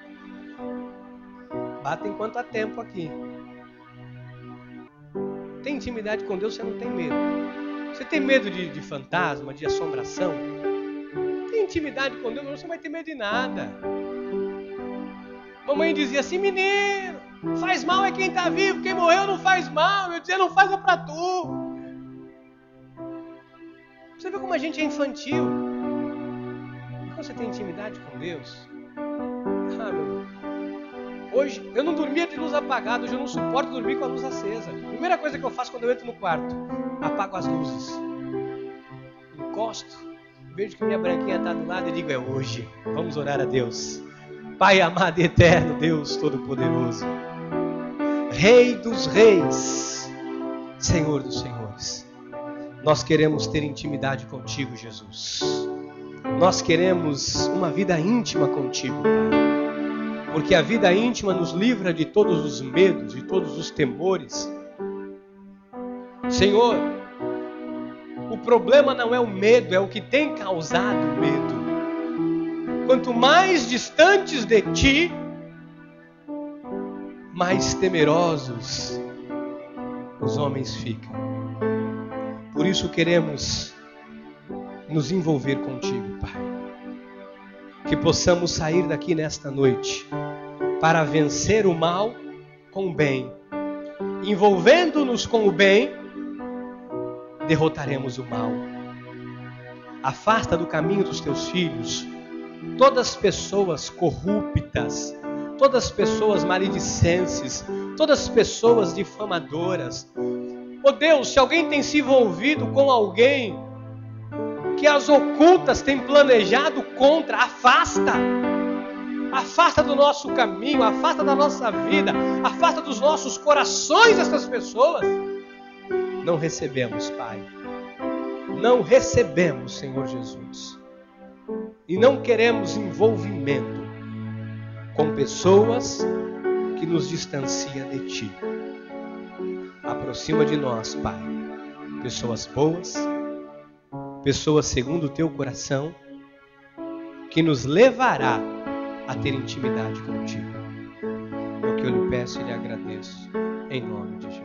Bata enquanto há tempo aqui. Tem intimidade com Deus, você não tem medo. Você tem medo de fantasma, de assombração? Tem intimidade com Deus, você não vai ter medo de nada. Mamãe dizia assim, menino, faz mal é quem está vivo, quem morreu não faz mal. Eu dizia, não faz é para tu. Você vê como a gente é infantil. Você tem intimidade com Deus? Meu. Hoje, eu não dormia de luz apagada, hoje eu não suporto dormir com a luz acesa. A primeira coisa que eu faço quando eu entro no quarto, apago as luzes. Encosto, vejo que minha branquinha está do lado e digo, é hoje. Vamos orar a Deus. Pai amado e eterno, Deus Todo-Poderoso, Rei dos Reis, Senhor dos Senhores. Nós queremos ter intimidade contigo, Jesus. Nós queremos uma vida íntima contigo, Pai. Porque a vida íntima nos livra de todos os medos, de todos os temores. Senhor, o problema não é o medo, é o que tem causado o medo. Quanto mais distantes de Ti, mais temerosos os homens ficam. Por isso queremos nos envolver contigo, Pai. Que possamos sair daqui nesta noite para vencer o mal com o bem. Envolvendo-nos com o bem, derrotaremos o mal. Afasta do caminho dos teus filhos todas as pessoas corruptas, todas as pessoas maledicentes, todas as pessoas difamadoras. Oh Deus, se alguém tem se envolvido com alguém que as ocultas têm planejado contra, afasta do nosso caminho, afasta da nossa vida, afasta dos nossos corações essas pessoas. Não recebemos, Pai, não recebemos, Senhor Jesus, e não queremos envolvimento com pessoas que nos distancia de Ti. Aproxima de nós, Pai, pessoas boas, pessoas segundo o Teu coração, que nos levará a ter intimidade contigo. É o que eu lhe peço e lhe agradeço, em nome de Jesus.